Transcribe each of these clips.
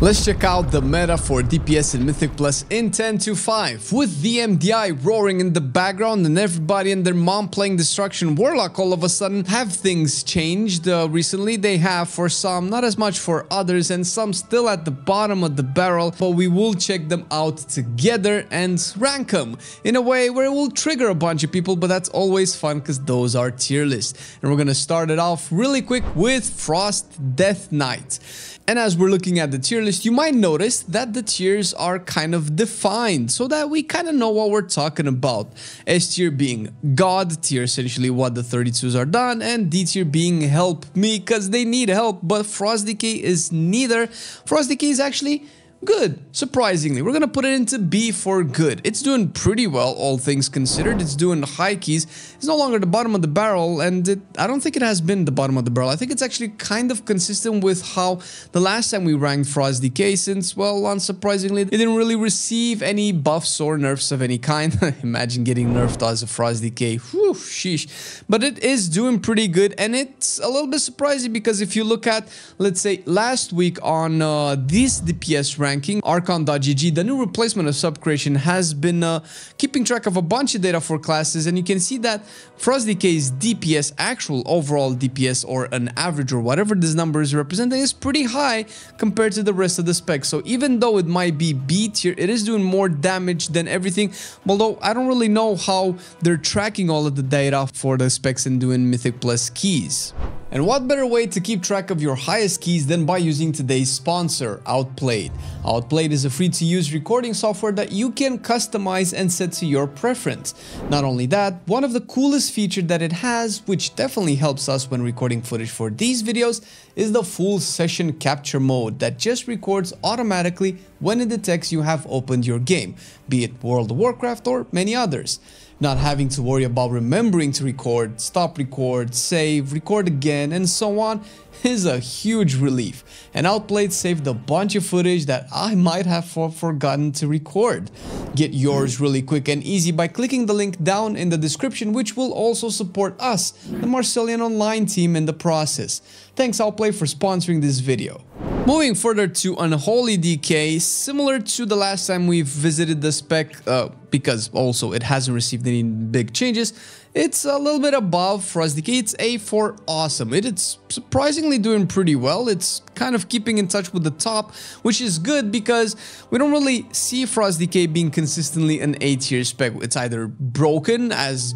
Let's check out the meta for DPS in Mythic Plus in 10.2.5. With the MDI roaring in the background and everybody and their mom playing Destruction Warlock, all of a sudden have things changed recently. They have for some, not as much for others, and some still at the bottom of the barrel, but we will check them out together and rank them in a way where it will trigger a bunch of people, but that's always fun because those are tier lists. And we're gonna start it off really quick with Frost Death Knight. And as we're looking at the tier list, you might notice that the tiers are kind of defined so that we kind of know what we're talking about. S tier being God tier, essentially what the 32s are done, and D tier being help me because they need help, but Frost DK is neither. Frost DK is actually good, surprisingly. We're gonna put it into B for good. It's doing pretty well, all things considered. It's doing high keys. It's no longer the bottom of the barrel, and I don't think it has been the bottom of the barrel. I think it's actually kind of consistent with how the last time we ranked Frost DK, since, well, unsurprisingly, it didn't really receive any buffs or nerfs of any kind. Imagine getting nerfed as a Frost DK. Whew, sheesh. But it is doing pretty good, and it's a little bit surprising because if you look at, let's say, last week on this DPS ranking, Arcane.gg, the new replacement of subcreation, has been keeping track of a bunch of data for classes, and you can see that Frost DK's DPS, actual overall DPS, or an average, or whatever this number is representing, is pretty high compared to the rest of the specs. So even though it might be B tier, it is doing more damage than everything, although I don't really know how they're tracking all of the data for the specs and doing Mythic Plus keys. And what better way to keep track of your highest keys than by using today's sponsor, Outplayed. Outplayed is a free-to-use recording software that you can customize and set to your preference. Not only that, one of the coolest features that it has, which definitely helps us when recording footage for these videos, is the full session capture mode that just records automatically when it detects you have opened your game, be it World of Warcraft or many others. Not having to worry about remembering to record, stop record, save, record again, and so on is a huge relief. And Outplayed saved a bunch of footage that I might have forgotten to record. Get yours really quick and easy by clicking the link down in the description, which will also support us, the MarcelianOnline team, in the process. Thanks Outplayed for sponsoring this video. Moving further to Unholy DK, similar to the last time we've visited the spec, because also it hasn't received any big changes, it's a little bit above Frost DK. It's A for awesome. It's surprisingly doing pretty well. It's kind of keeping in touch with the top, which is good because we don't really see Frost DK being consistently an A tier spec. It's either broken as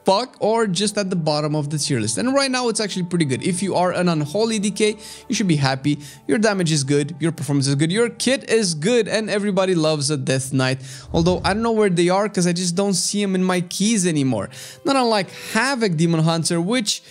fuck or just at the bottom of the tier list, and right now it's actually pretty good. If you are an Unholy DK, you should be happy. Your damage is good, your performance is good, your kit is good, and everybody loves a Death Knight, although I don't know where they are because I just don't see them in my keys anymore. Not unlike Havoc Demon Hunter, which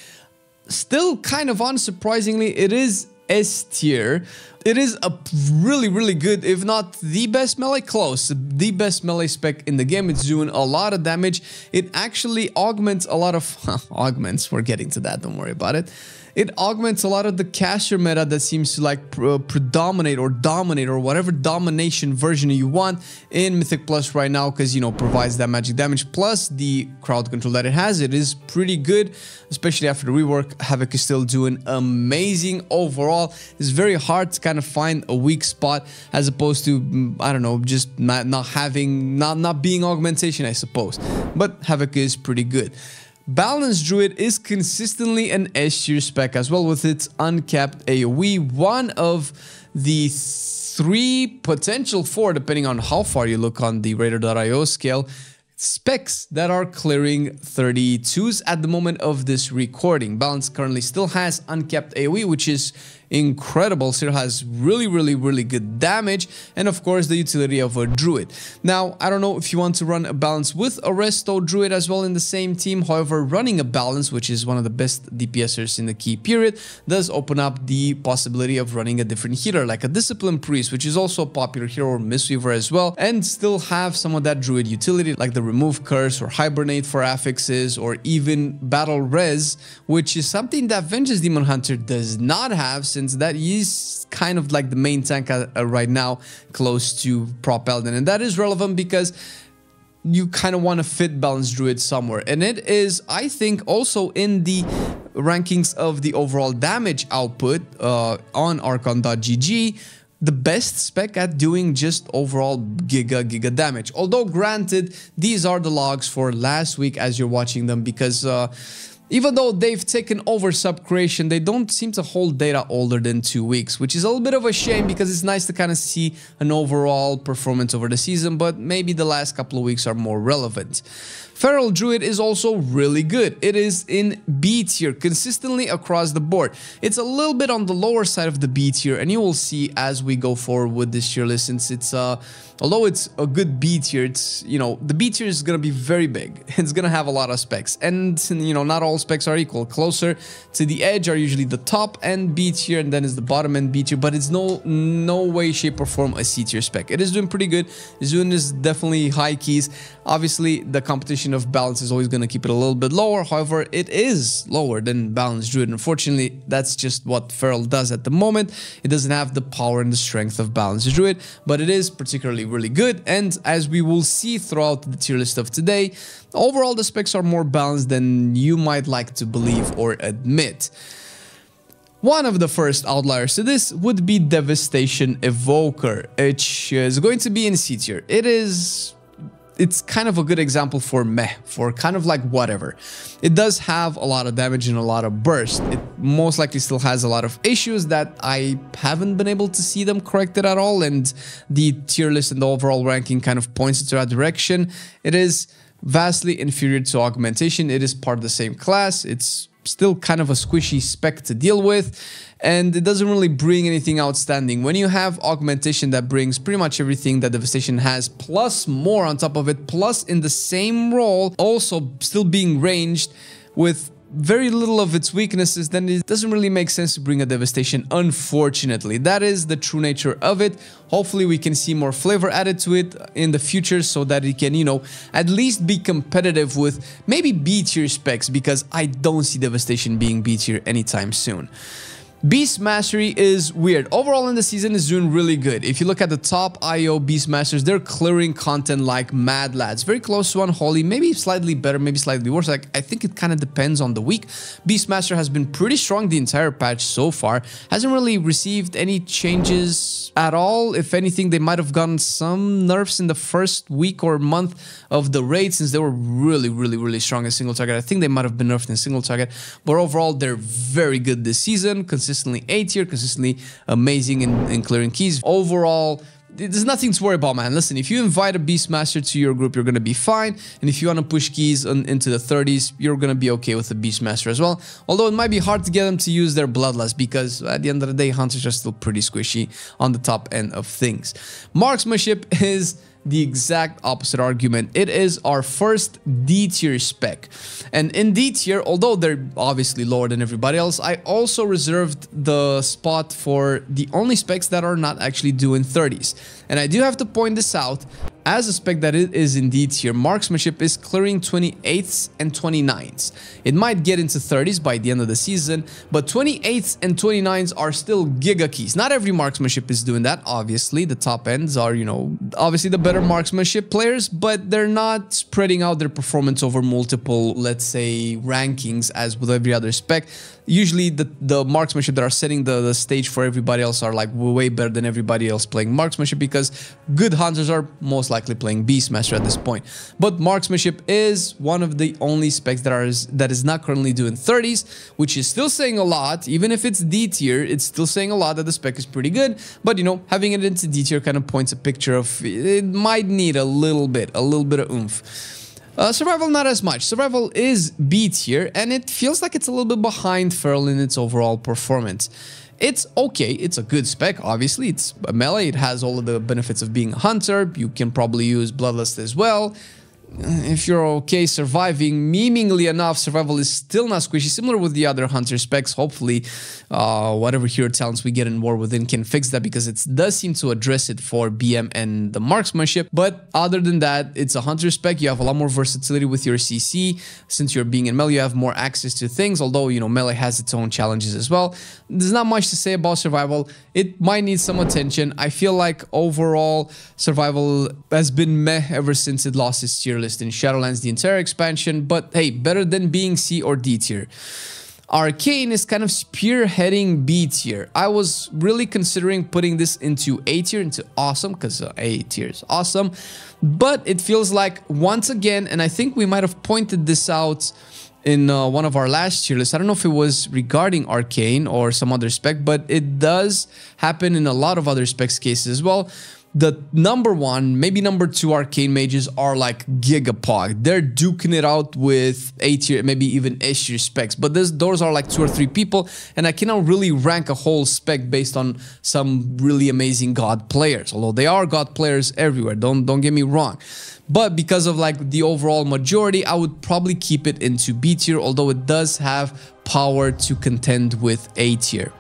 still kind of unsurprisingly, it is S tier. It is a really good, if not the best melee, close, the best melee spec in the game. It's doing a lot of damage. It actually augments a lot of augments. We're getting to that, don't worry about it. It augments a lot of the caster meta that seems to like predominate or dominate, or whatever domination version you want in Mythic Plus right now, because, you know, provides that magic damage plus the crowd control that it has. It is pretty good, especially after the rework. Havoc is still doing amazing overall. It's very hard to kind of find a weak spot, as opposed to, I don't know, just not being augmentation, I suppose. But Havoc is pretty good. Balanced Druid is consistently an S tier spec as well, with its uncapped AoE, one of the 3, potential 4, depending on how far you look on the Radar.io scale, specs that are clearing 32s at the moment of this recording. Balance currently still has uncapped AoE, which is incredible. Still has really good damage, and of course the utility of a Druid. Now, I don't know if you want to run a balance with a Resto Druid as well in the same team. However, running a balance, which is one of the best DPSers in the key period, does open up the possibility of running a different healer, like a Discipline Priest, which is also a popular hero, or Mistweaver as well, and still have some of that Druid utility, like the Remove Curse or Hibernate for affixes, or even Battle Res, which is something that Vengeance Demon Hunter does not have, since that is kind of like the main tank right now, close to Pro Paladin. And that is relevant because you kind of want to fit Balanced Druid somewhere. And it is, I think, also in the rankings of the overall damage output on Arcane.gg, the best spec at doing just overall giga damage. Although granted, these are the logs for last week as you're watching them, because even though they've taken over subcreation, they don't seem to hold data older than 2 weeks, which is a little bit of a shame because it's nice to kind of see an overall performance over the season, but maybe the last couple of weeks are more relevant. Feral Druid is also really good. It is in B tier consistently across the board. It's a little bit on the lower side of the B tier, and you will see as we go forward with this tier list, since it's although it's a good B tier, it's, you know, the B tier is going to be very big. It's going to have a lot of specs, and, you know, not all specs are equal. Closer to the edge are usually the top end B tier, and then is the bottom end B tier, but it's no way, shape or form a C tier spec. It is doing pretty good. It's doing this definitely high keys. Obviously, the competition of balance is always going to keep it a little bit lower. However, it is lower than balanced Druid. Unfortunately, that's just what Feral does at the moment. It doesn't have the power and the strength of balanced Druid, but it is particularly really good. And as we will see throughout the tier list of today, overall the specs are more balanced than you might like to believe or admit. One of the first outliers to this would be Devastation Evoker, which is going to be in C tier. It's kind of a good example for meh, for kind of like whatever. It does have a lot of damage and a lot of burst. It most likely still has a lot of issues that I haven't been able to see them corrected at all, and the tier list and the overall ranking kind of points to that direction. It is vastly inferior to Augmentation. It is part of the same class. It's still kind of a squishy spec to deal with, and it doesn't really bring anything outstanding. When you have Augmentation that brings pretty much everything that Devastation has, plus more on top of it, plus in the same role, also still being ranged with very little of its weaknesses, then it doesn't really make sense to bring a Devastation, unfortunately. That is the true nature of it. Hopefully we can see more flavor added to it in the future so that it can, you know, at least be competitive with maybe B tier specs, because I don't see Devastation being B tier anytime soon. Beast Mastery is weird. Overall in the season is doing really good. If you look at the top IO Beastmasters, they're clearing content like mad lads. Very close to Unholy, maybe slightly better, maybe slightly worse. Like, I think it kind of depends on the week. Beastmaster has been pretty strong the entire patch so far. Hasn't really received any changes at all. If anything, they might have gotten some nerfs in the first week or month of the raid, since they were really strong in single target. I think they might have been nerfed in single target, but overall they're very good this season. Consistently A tier, consistently amazing in clearing keys. Overall, there's nothing to worry about, man. Listen, if you invite a Beastmaster to your group, you're going to be fine. And if you want to push keys into the 30s, you're going to be okay with the Beastmaster as well. Although it might be hard to get them to use their Bloodlust, because at the end of the day, Hunters are still pretty squishy on the top end of things. Marksmanship is the exact opposite argument. It is our first D tier spec, and in D tier, although they're obviously lower than everybody else, I also reserved the spot for the only specs that are not actually doing 30s. And I do have to point this out, as a spec that it is indeed here, Marksmanship is clearing 28s and 29s. It might get into 30s by the end of the season, but 28s and 29s are still giga keys. Not every Marksmanship is doing that, obviously. The top ends are, you know, obviously the better Marksmanship players, but they're not spreading out their performance over multiple, let's say, rankings as with every other spec. Usually the Marksmanship that are setting the stage for everybody else are like way better than everybody else playing Marksmanship, because good Hunters are most likely playing Beastmaster at this point. But Marksmanship is one of the only specs that is not currently doing 30s, which is still saying a lot. Even if it's D tier, it's still saying a lot that the spec is pretty good. But, you know, having it into D tier kind of points a picture of it might need a little bit of oomph. Survival, not as much. Survival is B tier, and it feels like it's a little bit behind Feral in its overall performance. It's okay, it's a good spec, obviously. It's a melee, it has all of the benefits of being a hunter. You can probably use Bloodlust as well. If you're okay surviving, memeingly enough, survival is still not squishy, similar with the other hunter specs. Hopefully, whatever hero talents we get in War Within can fix that, because it does seem to address it for BM and the Marksmanship. But other than that, it's a hunter spec. You have a lot more versatility with your CC. Since you're being in melee, you have more access to things, although, you know, melee has its own challenges as well. There's not much to say about survival. It might need some attention. I feel like overall, survival has been meh ever since it lost its tier list in Shadowlands, the entire expansion, but hey, better than being C or D tier. Arcane is kind of spearheading B tier. I was really considering putting this into A tier, into awesome, because A tier is awesome. But it feels like once again, and I think we might have pointed this out in one of our last tier lists. I don't know if it was regarding Arcane or some other spec, but it does happen in a lot of other specs cases as well. The number one, maybe number two Arcane Mages are like gigapog. They're duking it out with A tier, maybe even S tier specs. But those are like 2 or 3 people, and I cannot really rank a whole spec based on some really amazing god players. Although they are god players everywhere, don't get me wrong. But because of like the overall majority, I would probably keep it into B tier, although it does have power to contend with A tier.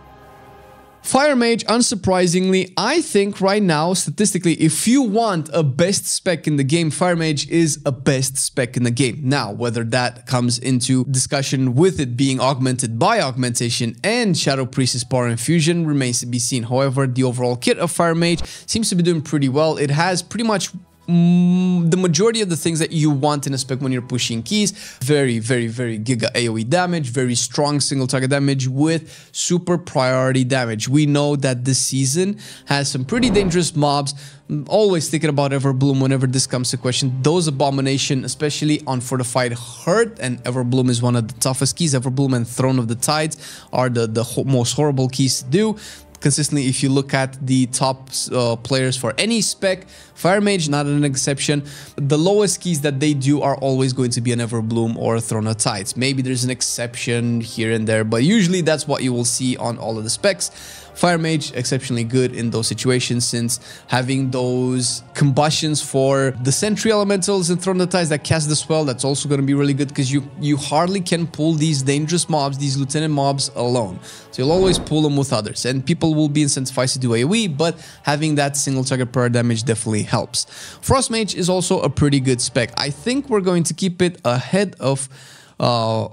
Fire Mage, unsurprisingly, I think right now, statistically, if you want a best spec in the game, Fire Mage is a best spec in the game. Now, whether that comes into discussion with it being augmented by Augmentation and Shadow Priestess Power Infusion remains to be seen. However, the overall kit of Fire Mage seems to be doing pretty well. It has pretty much the majority of the things that you want in a spec when you're pushing keys. Very giga AoE damage, very strong single target damage with super priority damage. We know that this season has some pretty dangerous mobs. Always thinking about Everbloom whenever this comes to question. Those Abomination, especially on Fortified, hurt, and Everbloom is one of the toughest keys. Everbloom and Throne of the Tides are the most horrible keys to do. Consistently, if you look at the top players for any spec, Fire Mage not an exception, the lowest keys that they do are always going to be an Everbloom or a Throne of Tides. Maybe there's an exception here and there, but usually that's what you will see on all of the specs. Fire Mage exceptionally good in those situations, since having those combustions for the Sentry Elementals and Throne of the Tides that cast the spell, that's also going to be really good, because you hardly can pull these dangerous mobs, these Lieutenant mobs alone. So you'll always pull them with others, and people will be incentivized to do AoE, but having that single target prior damage definitely helps. Frost Mage is also a pretty good spec. I think we're going to keep it ahead of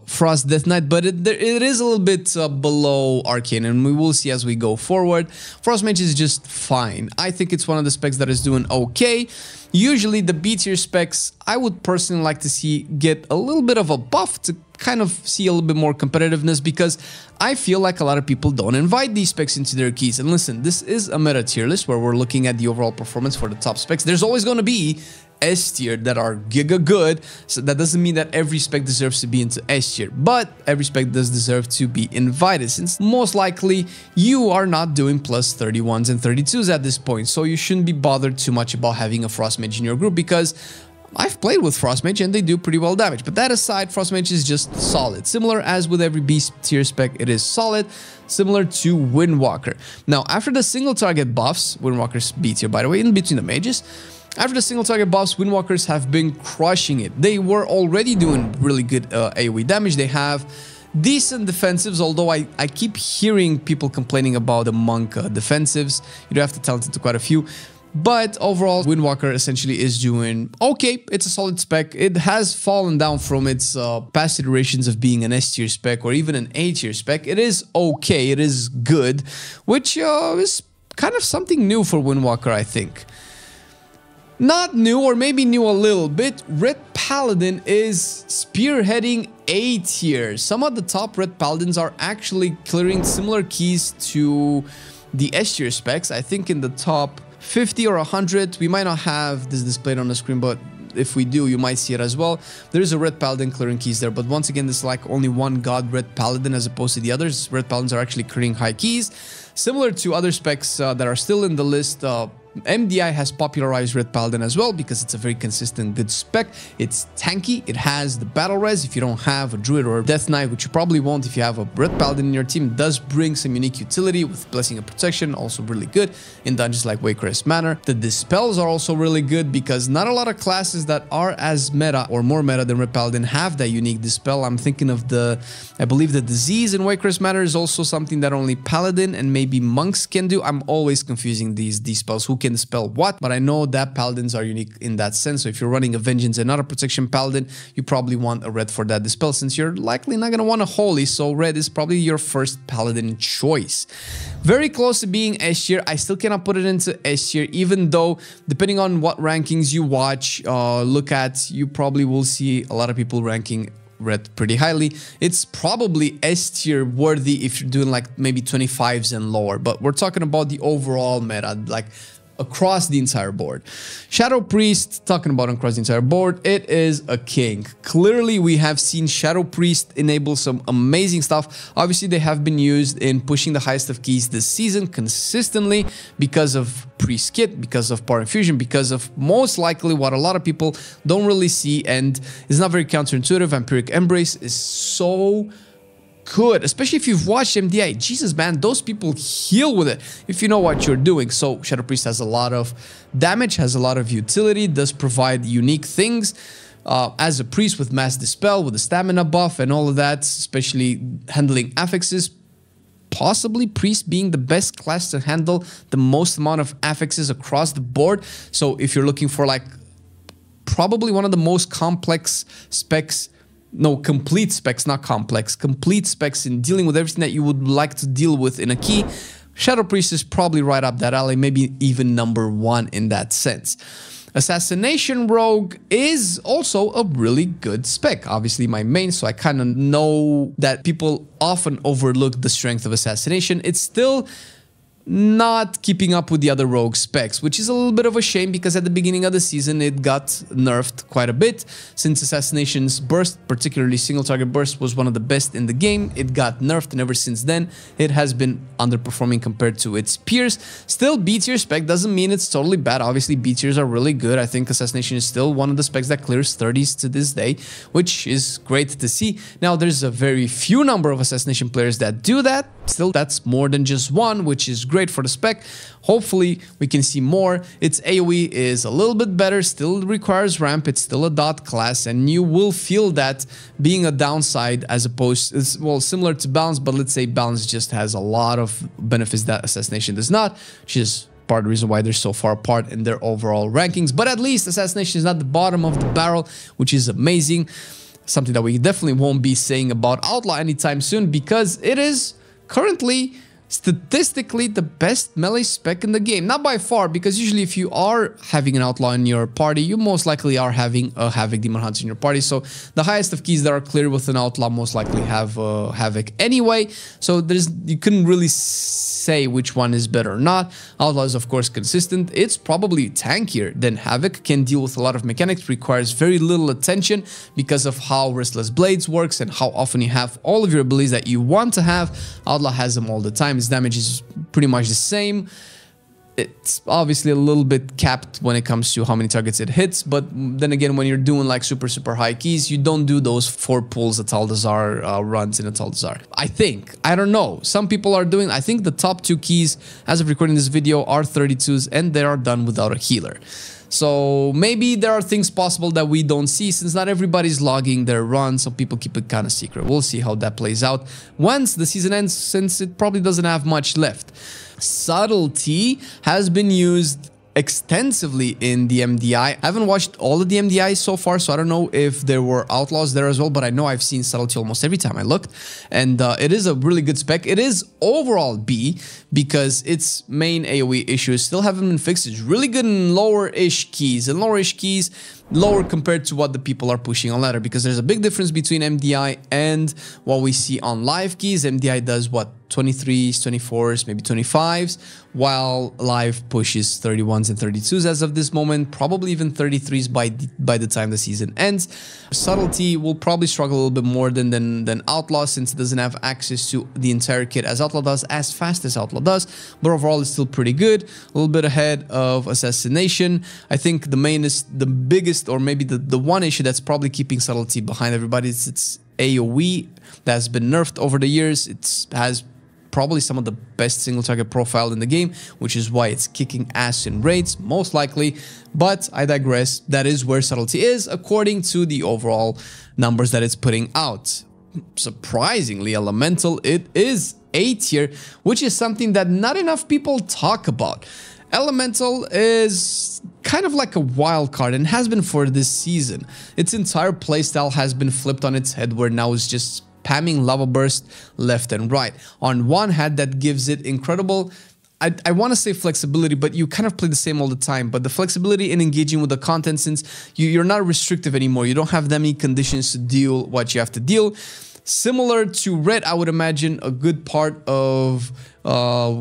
Frost Death Knight, but it is a little bit below Arcane, and we will see as we go forward. Frost Mage is just fine. I think it's one of the specs that is doing okay. Usually the B tier specs, I would personally like to see get a little bit of a buff to kind of see a little bit more competitiveness, because I feel like a lot of people don't invite these specs into their keys. And listen, this is a meta tier list where we're looking at the overall performance for the top specs. There's always going to be S tier that are giga good, so that doesn't mean that every spec deserves to be into S tier, but every spec does deserve to be invited, since most likely you are not doing plus 31s and 32s at this point, so you shouldn't be bothered too much about having a Frost Mage in your group, because I've played with Frost Mage and they do pretty well damage. But that aside, Frost Mage is just solid. Similar as with every B tier spec, it is solid, similar to Windwalker. Now, after the single target buffs, Windwalker's B tier by the way, in between the mages, after the single target buffs, Windwalkers have been crushing it. They were already doing really good AoE damage. They have decent defensives, although I keep hearing people complaining about the Monk defensives. You do have to talent into quite a few. But overall, Windwalker essentially is doing okay. It's a solid spec. It has fallen down from its past iterations of being an S tier spec or even an A tier spec. It is okay. It is good, which is kind of something new for Windwalker, I think. Not new, or maybe new a little bit. Ret Paladin is spearheading A tier. Some of the top Ret Paladins are actually clearing similar keys to the S tier specs. I think in the top 50 or 100, we might not have this displayed on the screen, but if we do, you might see it as well. There is a Ret Paladin clearing keys there, but once again, this is like only one god Ret Paladin as opposed to the others. Ret Paladins are actually clearing high keys, similar to other specs that are still in the list. MDI has popularized Ret Paladin as well because it's a very consistent good spec. It's tanky, it has the battle res. If you don't have a Druid or a Death Knight, which you probably won't if you have a Ret Paladin in your team, it does bring some unique utility with Blessing of Protection, also really good in dungeons like Waycrest Manor. The Dispels are also really good because not a lot of classes that are as meta or more meta than Ret Paladin have that unique Dispel. I'm thinking of I believe the Disease in Waycrest Manor is also something that only Paladin and maybe Monks can do. I'm always confusing these Dispels, who can dispel what, but I know that Paladins are unique in that sense. So if you're running a Vengeance and not a Protection Paladin, you probably want a Red for that Dispel, since you're likely not going to want a Holy, so Red is probably your first Paladin choice. Very close to being S tier. I still cannot put it into S tier, even though depending on what rankings you watch, look at, you probably will see a lot of people ranking rate pretty highly. It's probably S tier worthy if you're doing like maybe 25s and lower, but we're talking about the overall meta, like across the entire board. Shadow Priest, talking about across the entire board, it is a king. Clearly, we have seen Shadow Priest enable some amazing stuff. Obviously, they have been used in pushing the highest of keys this season consistently because of Priest Kit, because of Power Infusion, because of most likely what a lot of people don't really see and is not very counterintuitive. Vampiric Embrace is so good, especially if you've watched MDI. Jesus, man, those people heal with it if you know what you're doing. So Shadow Priest has a lot of damage, has a lot of utility, does provide unique things as a priest with Mass Dispel, with the stamina buff and all of that, especially handling affixes. Possibly priest being the best class to handle the most amount of affixes across the board. So if you're looking for like probably one of the most complex specs, no, complete specs, not complex, complete specs in dealing with everything that you would like to deal with in a key, Shadow Priest is probably right up that alley, maybe even #1 in that sense. Assassination Rogue is also a really good spec. Obviously my main, so I kind of know that people often overlook the strength of Assassination. It's still not keeping up with the other rogue specs, which is a little bit of a shame because at the beginning of the season it got nerfed quite a bit. Since Assassination's burst, particularly single target burst, was one of the best in the game, it got nerfed, and ever since then it has been underperforming compared to its peers. Still, B tier spec doesn't mean it's totally bad. Obviously B tiers are really good. I think Assassination is still one of the specs that clears 30s to this day, which is great to see. Now there's a very few number of Assassination players that do that. Still, that's more than just one, which is great for the spec. Hopefully we can see more. Its AoE is a little bit better, still requires ramp, it's still a dot class, and you will feel that being a downside as opposed to, well, similar to balance, but let's say balance just has a lot of benefits that Assassination does not, which is part of the reason why they're so far apart in their overall rankings. But at least Assassination is not the bottom of the barrel, which is amazing. Something that we definitely won't be saying about Outlaw anytime soon, because it is currently statistically the best melee spec in the game. Not by far, because usually if you are having an Outlaw in your party, you most likely are having a Havoc Demon Hunter in your party. So the highest of keys that are cleared with an Outlaw most likely have Havoc anyway. So you couldn't really say which one is better or not. Outlaw is of course consistent. It's probably tankier than Havoc, can deal with a lot of mechanics, requires very little attention because of how Restless Blades works and how often you have all of your abilities that you want to have. Outlaw has them all the time. Its damage is pretty much the same. It's obviously a little bit capped when it comes to how many targets it hits, but then again, when you're doing like super high keys, you don't do those 4 pulls that Taldazar runs in a Taldazar. I don't know. Some people are doing, I think the top 2 keys as of recording this video are 32s, and they are done without a healer. So maybe there are things possible that we don't see, since not everybody's logging their run, so people keep it kind of secret. We'll see how that plays out once the season ends, since it probably doesn't have much left. Subtlety has been used extensively in the MDI. I haven't watched all of the MDI so far, so I don't know if there were Outlaws there as well, but I know I've seen Subtlety almost every time I looked, and it is a really good spec. It is overall B, because its main AoE issues still haven't been fixed. It's really good in lower-ish keys, lower compared to what the people are pushing on ladder, because there's a big difference between MDI and what we see on live keys. MDI does what, 23s, 24s, maybe 25s, while live pushes 31s and 32s as of this moment, probably even 33s by the time the season ends. Subtlety will probably struggle a little bit more than Outlaw, since it doesn't have access to the entire kit as Outlaw does, as fast as Outlaw does, but overall it's still pretty good, a little bit ahead of Assassination. I think the biggest, or maybe the one issue that's probably keeping Subtlety behind everybody is its AoE that's been nerfed over the years. It has probably some of the best single target profile in the game, which is why it's kicking ass in raids, most likely. But I digress. That is where Subtlety is according to the overall numbers that it's putting out. Surprisingly, Elemental, it is A tier, which is something that not enough people talk about. Elemental is kind of like a wild card, and has been for this season. Its entire playstyle has been flipped on its head, where now it's just spamming Lava Burst left and right. On one hand, that gives it incredible I want to say flexibility, but you kind of play the same all the time. But the flexibility in engaging with the content, since you're not restrictive anymore. You don't have that many conditions to deal what you have to deal. Similar to Ret, I would imagine a good part of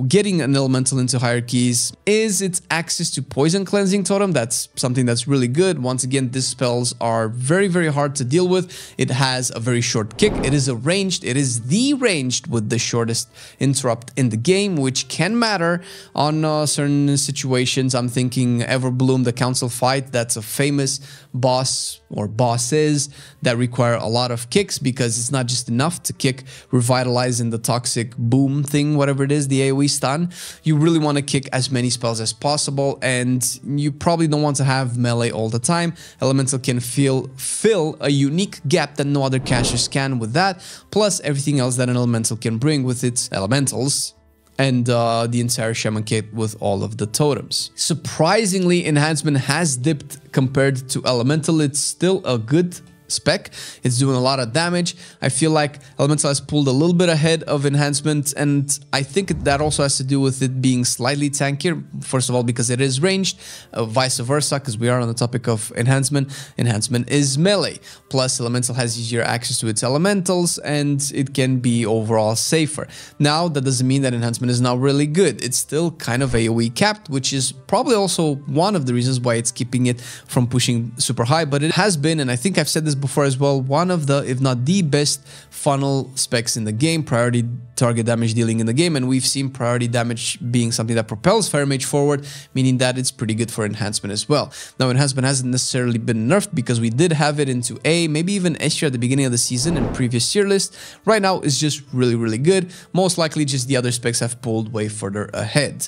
getting an elemental into hierarchies is its access to poison cleansing totem. That's something that's really good. Once again, these spells are very, very hard to deal with. It has a very short kick. It is a ranged. It is the ranged with the shortest interrupt in the game, which can matter on certain situations. I'm thinking Everbloom, the council fight. That's a famous boss or bosses that require a lot of kicks, because it's not just enough to kick, revitalize in the toxic boom thing, whatever it is, the AoE stun. You really want to kick as many spells as possible, and you probably don't want to have melee all the time. Elemental can fill a unique gap that no other casters can with that, plus everything else that an elemental can bring with its elementals, and the entire shaman kit with all of the totems. Surprisingly, enhancement has dipped compared to elemental. It's still a good spec. It's doing a lot of damage. I feel like elemental has pulled a little bit ahead of enhancement, and I think that also has to do with it being slightly tankier. First of all, because it is ranged, vice versa, because we are on the topic of enhancement. Enhancement is melee, plus elemental has easier access to its elementals, and it can be overall safer. Now, that doesn't mean that enhancement is not really good. It's still kind of AoE capped, which is probably also one of the reasons why it's keeping it from pushing super high, but it has been, and I think I've said this before as well, one of the, if not the best funnel specs in the game, priority target damage dealing in the game, and we've seen priority damage being something that propels Fire Mage forward, meaning that it's pretty good for enhancement as well. Now, enhancement hasn't necessarily been nerfed, because we did have it into A, maybe even S tier at the beginning of the season in previous tier list. Right now, it's just really, really good. Most likely, just the other specs have pulled way further ahead.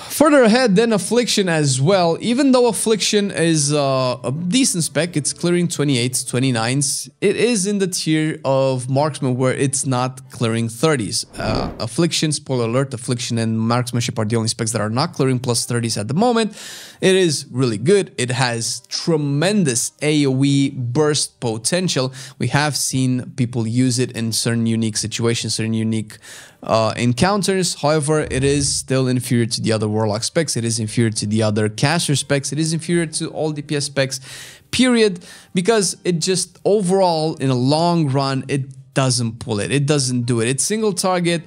Further ahead than Affliction as well. Even though Affliction is a decent spec, it's clearing 28s, 29s. It is in the tier of Marksman where it's not clearing 30s. Affliction, spoiler alert, Affliction and Marksmanship are the only specs that are not clearing plus 30s at the moment. It is really good. It has tremendous AoE burst potential. We have seen people use it in certain unique situations, certain unique encounters. However, it is still inferior to the other Warlock specs. It is inferior to the other caster specs. It is inferior to all DPS specs, period, because it just overall, in a long run, it doesn't pull it. It doesn't do it. Its single target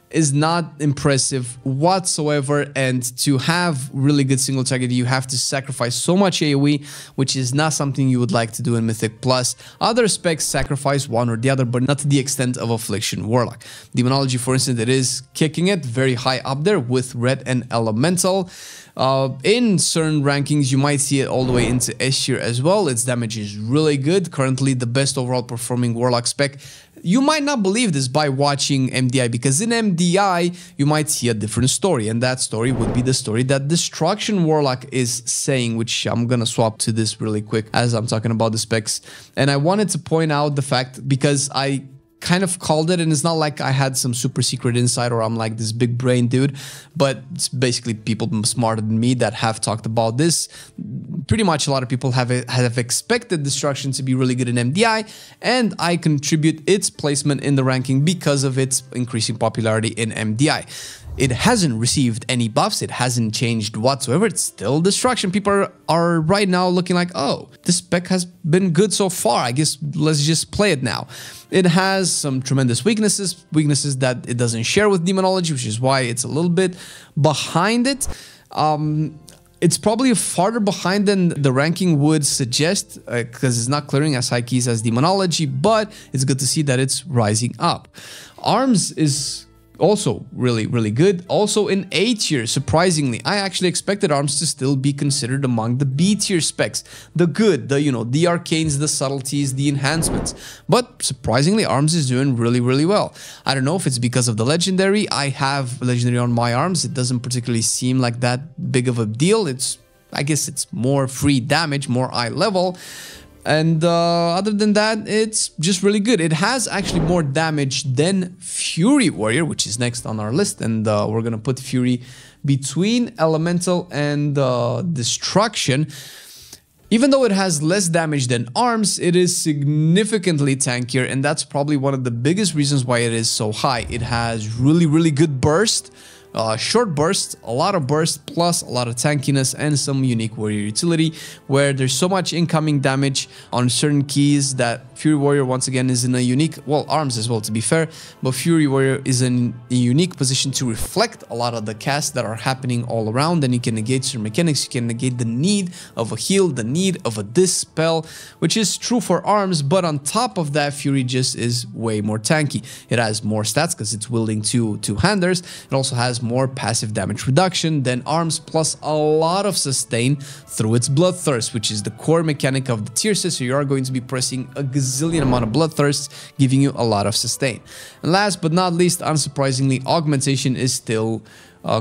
is not impressive whatsoever, and to have really good single target, you have to sacrifice so much AoE, which is not something you would like to do in Mythic Plus. Other specs sacrifice one or the other, but not to the extent of Affliction Warlock. Demonology, for instance, it is kicking it very high up there with Ret and Elemental. In certain rankings, you might see it all the way into S tier as well. Its damage is really good. Currently, the best overall performing Warlock spec. You might not believe this by watching MDI, because in MDI, you might see a different story, and that story would be the story that Destruction Warlock is saying, which I'm gonna swap to this really quick as I'm talking about the specs. And I wanted to point out the fact, because I kind of called it, and it's not like I had some super secret insight or I'm like this big brain dude, but it's basically people smarter than me that have talked about this. Pretty much a lot of people have expected Destruction to be really good in MDI, and I contribute its placement in the ranking because of its increasing popularity in MDI. It hasn't received any buffs, it hasn't changed whatsoever, it's still Destruction. People are right now looking like, oh, this spec has been good so far, I guess let's just play it now. It has some tremendous weaknesses that it doesn't share with Demonology, which is why it's a little bit behind it. It's probably farther behind than the ranking would suggest, because it's not clearing as high keys as Demonology, but it's good to see that it's rising up. Arms is also really, really good. Also in A tier, surprisingly, I actually expected Arms to still be considered among the B tier specs. The good, the arcanes, the subtleties, the enhancements. But surprisingly, Arms is doing really, really well. I don't know if it's because of the Legendary. I have Legendary on my Arms. It doesn't particularly seem like that big of a deal. I guess it's more free damage, more eye level. And other than that, it's just really good. It has actually more damage than Fury Warrior, which is next on our list. And we're going to put Fury between Elemental and Destruction. Even though it has less damage than arms, it is significantly tankier, and that's probably one of the biggest reasons why it is so high. It has really good burst, short burst, a lot of burst, plus a lot of tankiness and some unique warrior utility, where there's so much incoming damage on certain keys that Fury Warrior once again is in a unique, well, arms as well to be fair, but Fury Warrior is in a unique position to reflect a lot of the casts that are happening all around, and you can negate certain mechanics, you can negate the need of a heal, the need of a dispel, which is true for arms, but on top of that, Fury just is way more tanky. It has more stats because it's wielding two-handers. It also has more passive damage reduction than arms, plus a lot of sustain through its Bloodthirst, which is the core mechanic of the tier set, so you are going to be pressing a gazillion amount of Bloodthirst, giving you a lot of sustain. And last but not least, unsurprisingly, Augmentation is still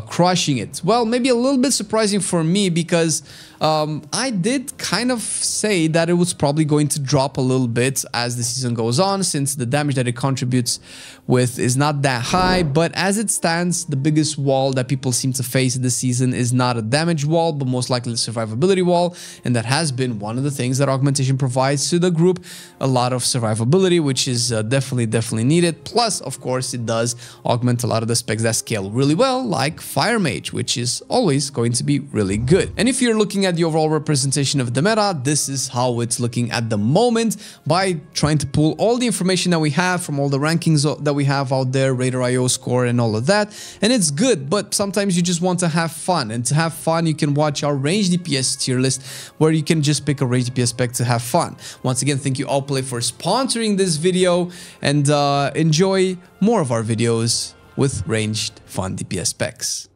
crushing it. Well, maybe a little bit surprising for me, because I did kind of say that it was probably going to drop a little bit as the season goes on, since the damage that it contributes with is not that high. But as it stands, the biggest wall that people seem to face this season is not a damage wall, but most likely the survivability wall, and that has been one of the things that Augmentation provides to the group, a lot of survivability, which is definitely needed. Plus, of course, it does augment a lot of the specs that scale really well, like Fire Mage, which is always going to be really good. And if you're looking at the overall representation of the meta, this is how it's looking at the moment, by trying to pull all the information that we have from all the rankings that we have out there, Raider.io score and all of that, and it's good. But sometimes you just want to have fun, and to have fun you can watch our range DPS tier list, where you can just pick a range DPS spec to have fun. Once again, thank you Allplay for sponsoring this video, and enjoy more of our videos with ranged fun DPS specs.